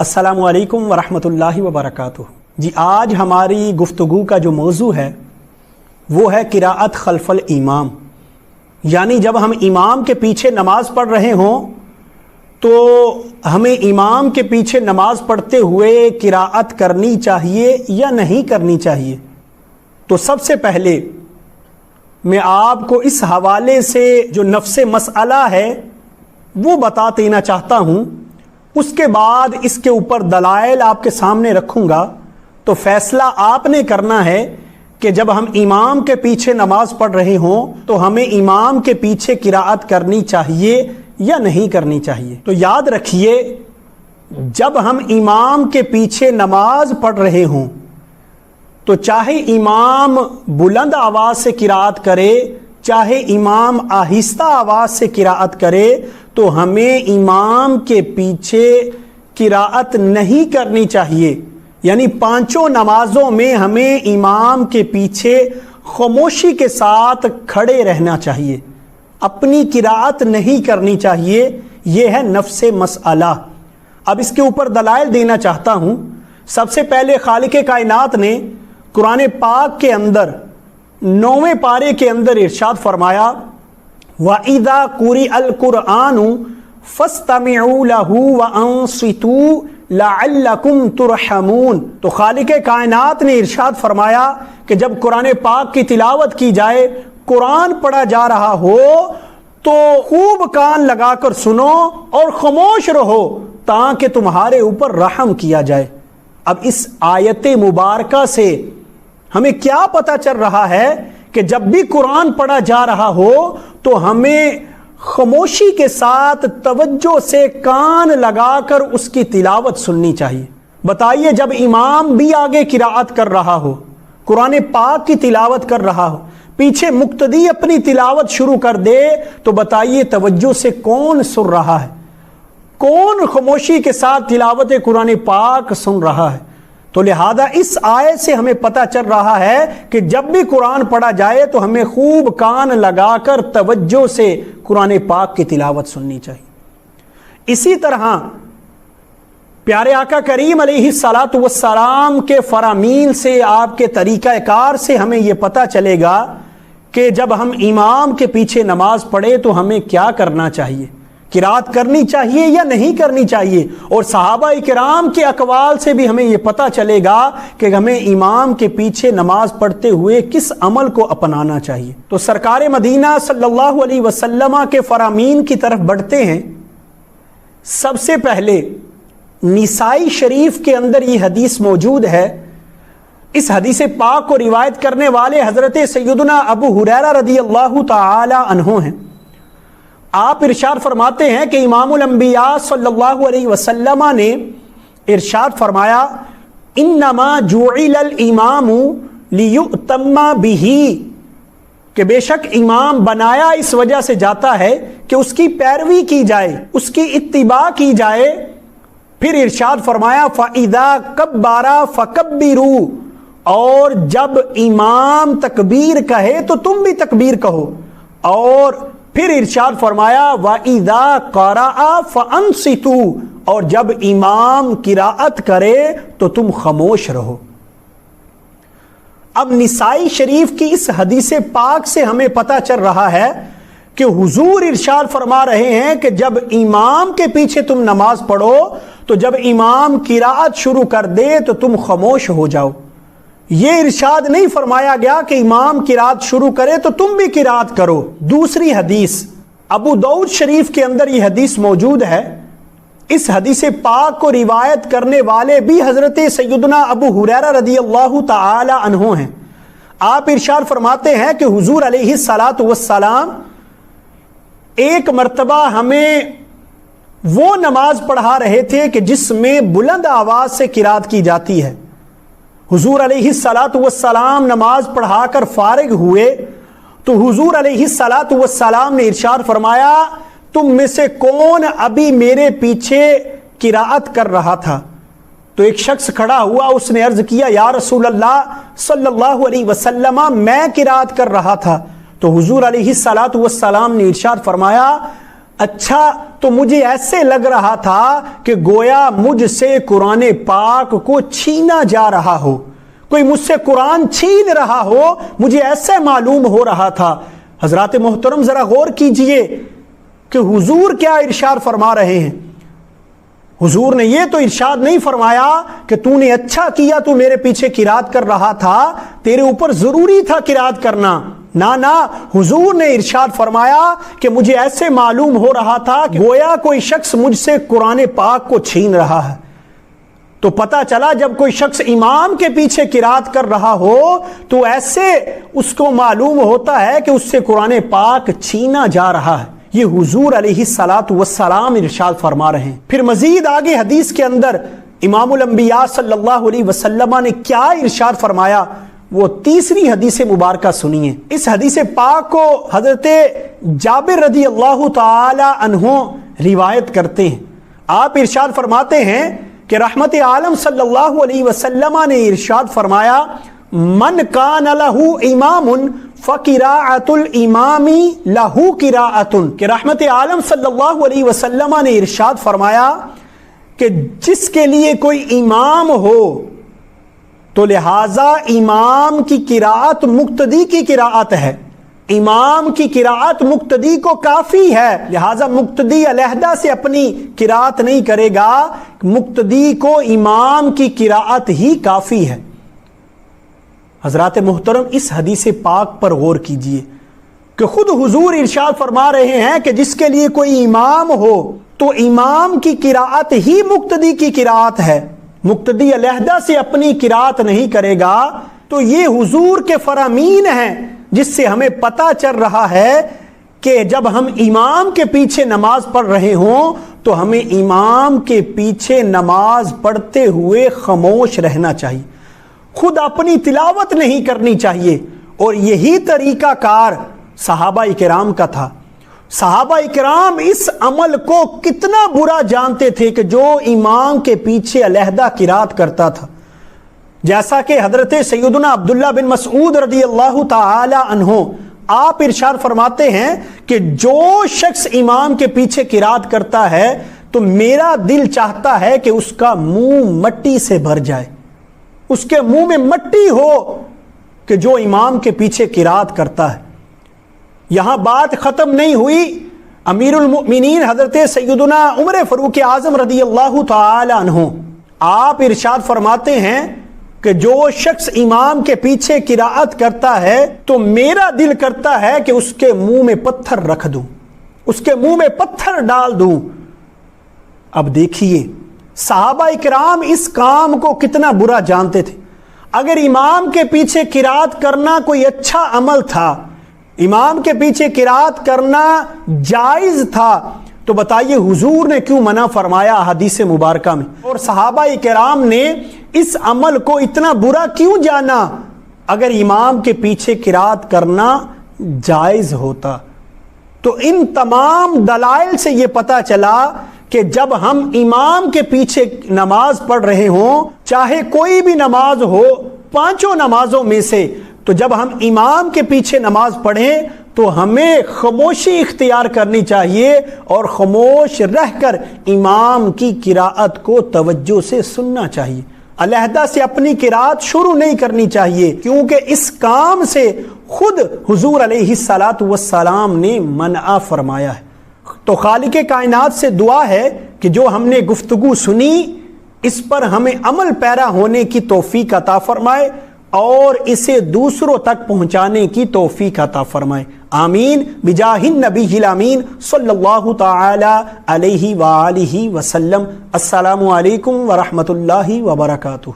السلام علیکم ورحمۃ اللہ وبرکاتہ۔ جی آج ہماری گفتگو کا جو موضوع ہے وہ ہے قراءت خلف الامام، یعنی جب ہم امام کے پیچھے نماز پڑھ رہے ہوں تو ہمیں امام کے پیچھے نماز پڑھتے ہوئے قراءت کرنی چاہیے یا نہیں کرنی چاہیے۔ تو سب سے پہلے میں آپ کو اس حوالے سے جو نفس مسئلہ ہے وہ بتا دینا چاہتا ہوں، اس کے بعد اس کے اوپر دلائل آپ کے سامنے رکھوں گا۔ تو فیصلہ آپ نے کرنا ہے کہ جب ہم امام کے پیچھے نماز پڑھ رہے ہوں تو ہمیں امام کے پیچھے قراءت کرنی چاہیے یا نہیں کرنی چاہیے۔ تو یاد رکھیے، جب ہم امام کے پیچھے نماز پڑھ رہے ہوں تو چاہے امام بلند آواز سے قراءت کرے چاہے امام آہستہ آواز سے قراءت کرے تو ہمیں امام کے پیچھے قراءت نہیں کرنی چاہیے، یعنی پانچوں نمازوں میں ہمیں امام کے پیچھے خاموشی کے ساتھ کھڑے رہنا چاہیے، اپنی قراءت نہیں کرنی چاہیے۔ یہ ہے نفس مسئلہ۔ اب اس کے اوپر دلائل دینا چاہتا ہوں۔ سب سے پہلے خالق کائنات نے قرآن پاک کے اندر 9ویں پارے کے اندر ارشاد فرمایا وَإِذَا قُرِئَ الْقُرْآنُ فَاسْتَمِعُوا لَهُ وَأَنصِتُوا لَعَلَّكُمْ تُرْحَمُونَ۔ تو خالق کائنات نے ارشاد فرمایا کہ جب قرآن پاک کی تلاوت کی جائے، قرآن پڑھا جا رہا ہو تو خوب کان لگا کر سنو اور خاموش رہو تاکہ تمہارے اوپر رحم کیا جائے۔ اب اس آیت مبارکہ سے ہمیں کیا پتہ چل رہا ہے کہ جب بھی قرآن پڑھا جا رہا ہو تو ہمیں خاموشی کے ساتھ توجہ سے کان لگا کر اس کی تلاوت سننی چاہیے۔ بتائیے، جب امام بھی آگے قراءت کر رہا ہو، قرآن پاک کی تلاوت کر رہا ہو، پیچھے مقتدی اپنی تلاوت شروع کر دے تو بتائیے توجہ سے کون سن رہا ہے؟ کون خاموشی کے ساتھ تلاوت قرآن پاک سن رہا ہے؟ تو لہذا اس آیت سے ہمیں پتہ چل رہا ہے کہ جب بھی قرآن پڑھا جائے تو ہمیں خوب کان لگا کر توجہ سے قرآن پاک کی تلاوت سننی چاہیے۔ اسی طرح پیارے آقا کریم علیہ الصلاۃ والسلام کے فرامین سے، آپ کے طریقہ کار سے ہمیں یہ پتہ چلے گا کہ جب ہم امام کے پیچھے نماز پڑھے تو ہمیں کیا کرنا چاہیے، قراءت کرنی چاہیے یا نہیں کرنی چاہیے۔ اور صحابہ کرام کے اقوال سے بھی ہمیں یہ پتہ چلے گا کہ ہمیں امام کے پیچھے نماز پڑھتے ہوئے کس عمل کو اپنانا چاہیے۔ تو سرکار مدینہ صلی اللہ علیہ وسلم کے فرامین کی طرف بڑھتے ہیں۔ سب سے پہلے نسائی شریف کے اندر یہ حدیث موجود ہے۔ اس حدیث پاک کو روایت کرنے والے حضرت سیدنا ابو ہریرہ رضی اللہ تعالی عنہ ہیں۔ آپ ارشاد فرماتے ہیں کہ امام الانبیاء صلی اللہ علیہ وسلم نے ارشاد فرمایا انما جعل الامام لیؤتم بہ، کہ بے شک امام بنایا اس وجہ سے جاتا ہے کہ اس کی پیروی کی جائے، اس کی اتباع کی جائے۔ پھر ارشاد فرمایا فَإِذَا كَبَّرَ فَكَبِّرُوا، اور جب امام تکبیر کہے تو تم بھی تکبیر کہو۔ اور پھر ارشاد فرمایا وَإِذَا قَرَأَ فَأَنصِتُوا، اور جب امام قراءت کرے تو تم خاموش رہو۔ اب نسائی شریف کی اس حدیث پاک سے ہمیں پتہ چل رہا ہے کہ حضور ارشاد فرما رہے ہیں کہ جب امام کے پیچھے تم نماز پڑھو تو جب امام قراءت شروع کر دے تو تم خاموش ہو جاؤ۔ یہ ارشاد نہیں فرمایا گیا کہ امام قراءت شروع کرے تو تم بھی قراءت کرو۔ دوسری حدیث ابو داؤد شریف کے اندر یہ حدیث موجود ہے۔ اس حدیث پاک کو روایت کرنے والے بھی حضرت سیدنا ابو ہریرہ رضی اللہ تعالی عنہ ہیں۔ آپ ارشاد فرماتے ہیں کہ حضور علیہ الصلاۃ والسلام ایک مرتبہ ہمیں وہ نماز پڑھا رہے تھے کہ جس میں بلند آواز سے قراءت کی جاتی ہے۔ حضور علیہ الصلاۃ والسلام نماز پڑھا کر فارغ ہوئے تو حضور علیہ الصلاۃ والسلام نے ارشاد فرمایا تم میں سے کون ابھی میرے پیچھے قراءت کر رہا تھا؟ تو ایک شخص کھڑا ہوا، اس نے عرض کیا یا رسول اللہ صلی اللہ علیہ وسلم میں قراءت کر رہا تھا۔ تو حضور علیہ الصلاۃ والسلام نے ارشاد فرمایا اچھا تو مجھے ایسے لگ رہا تھا کہ گویا مجھ سے قرآن پاک کو چھینا جا رہا ہو، کوئی مجھ سے قرآن چھین رہا ہو، مجھے ایسے معلوم ہو رہا تھا۔ حضرات محترم ذرا غور کیجئے کہ حضور کیا ارشاد فرما رہے ہیں۔ حضور نے یہ تو ارشاد نہیں فرمایا کہ تو نے اچھا کیا، تو میرے پیچھے قرات کر رہا تھا، تیرے اوپر ضروری تھا قرات کرنا۔ نہ حضور نے ارشاد فرمایا کہ مجھے ایسے معلوم ہو رہا تھا کہ گویا کوئی شخص مجھ سے قرآن پاک کو چھین رہا ہے۔ تو پتہ چلا جب کوئی شخص امام کے پیچھے قرات کر رہا ہو تو ایسے اس کو معلوم ہوتا ہے کہ اس سے قرآن پاک چھینا جا رہا ہے۔ یہ حضور علیہ الصلاۃ والسلام ارشاد فرما رہے ہیں۔ پھر مزید آگے حدیث کے اندر امام الانبیاء صلی اللہ علیہ وسلم نے کیا ارشاد فرمایا، وہ تیسری حدیث مبارکہ سنیے۔ اس حدیث پاک کو حضرت جابر رضی اللہ تعالی عنہ روایت کرتے ہیں۔ آپ ارشاد فرماتے ہیں کہ رحمت عالم صلی اللہ علیہ وسلم نے ارشاد فرمایا، من کان لہ امام فقراءۃ الامام لہ قراءۃ، کہ رحمت عالم صلی اللہ علیہ وسلم نے ارشاد فرمایا کہ جس کے لیے کوئی امام ہو تو لہذا امام کی قراءت مقتدی کی قراءت ہے، امام کی قراءت مقتدی کو کافی ہے، لہذا مقتدی علیحدہ سے اپنی قراءت نہیں کرے گا، مقتدی کو امام کی قراءت ہی کافی ہے۔ حضرات محترم اس حدیث پاک پر غور کیجئے کہ خود حضور ارشاد فرما رہے ہیں کہ جس کے لیے کوئی امام ہو تو امام کی قراءت ہی مقتدی کی قراءت ہے، مقتدی علیحدہ سے اپنی قراءت نہیں کرے گا۔ تو یہ حضور کے فرامین ہیں جس سے ہمیں پتہ چل رہا ہے کہ جب ہم امام کے پیچھے نماز پڑھ رہے ہوں تو ہمیں امام کے پیچھے نماز پڑھتے ہوئے خاموش رہنا چاہیے، خود اپنی تلاوت نہیں کرنی چاہیے۔ اور یہی طریقہ کار صحابہ کرام کا تھا۔ صحابہ کرام اس عمل کو کتنا برا جانتے تھے کہ جو امام کے پیچھے علیحدہ قرات کرتا تھا، جیسا کہ حضرت سیدنا عبداللہ بن مسعود رضی اللہ تعالی عنہ آپ ارشاد فرماتے ہیں کہ جو شخص امام کے پیچھے قرات کرتا ہے تو میرا دل چاہتا ہے کہ اس کا منہ مٹی سے بھر جائے، اس کے منہ میں مٹی ہو کہ جو امام کے پیچھے قرات کرتا ہے۔ یہاں بات ختم نہیں ہوئی، امیر المؤمنین حضرت سیدنا عمر فاروق اعظم رضی اللہ تعالی عنہ آپ ارشاد فرماتے ہیں کہ جو شخص امام کے پیچھے قراءت کرتا ہے تو میرا دل کرتا ہے کہ اس کے منہ میں پتھر رکھ دوں، اس کے منہ میں پتھر ڈال دوں۔ اب دیکھیے صحابہ کرام اس کام کو کتنا برا جانتے تھے۔ اگر امام کے پیچھے قراءت کرنا کوئی اچھا عمل تھا، امام کے پیچھے قراءت کرنا جائز تھا، تو بتائیے حضور نے کیوں منع فرمایا حدیث مبارکہ میں؟ اور صحابہ کرام نے اس عمل کو اتنا برا کیوں جانا اگر امام کے پیچھے قراءت کرنا جائز ہوتا؟ تو ان تمام دلائل سے یہ پتہ چلا کہ جب ہم امام کے پیچھے نماز پڑھ رہے ہوں، چاہے کوئی بھی نماز ہو، پانچوں نمازوں میں سے، تو جب ہم امام کے پیچھے نماز پڑھیں تو ہمیں خاموشی اختیار کرنی چاہیے اور خاموش رہ کر امام کی قراءت کو توجہ سے سننا چاہیے، علیحدہ سے اپنی قراءت شروع نہیں کرنی چاہیے، کیونکہ اس کام سے خود حضور علیہ الصلاۃ والسلام نے منع فرمایا ہے۔ تو خالق کائنات سے دعا ہے کہ جو ہم نے گفتگو سنی اس پر ہمیں عمل پیرا ہونے کی توفیق عطا فرمائے اور اسے دوسروں تک پہنچانے کی توفیق عطا فرمائے، آمین بجاہ النبی الامین صلی اللہ تعالی علیہ وآلہ وسلم۔ السلام علیکم ورحمۃ اللہ وبرکاتہ۔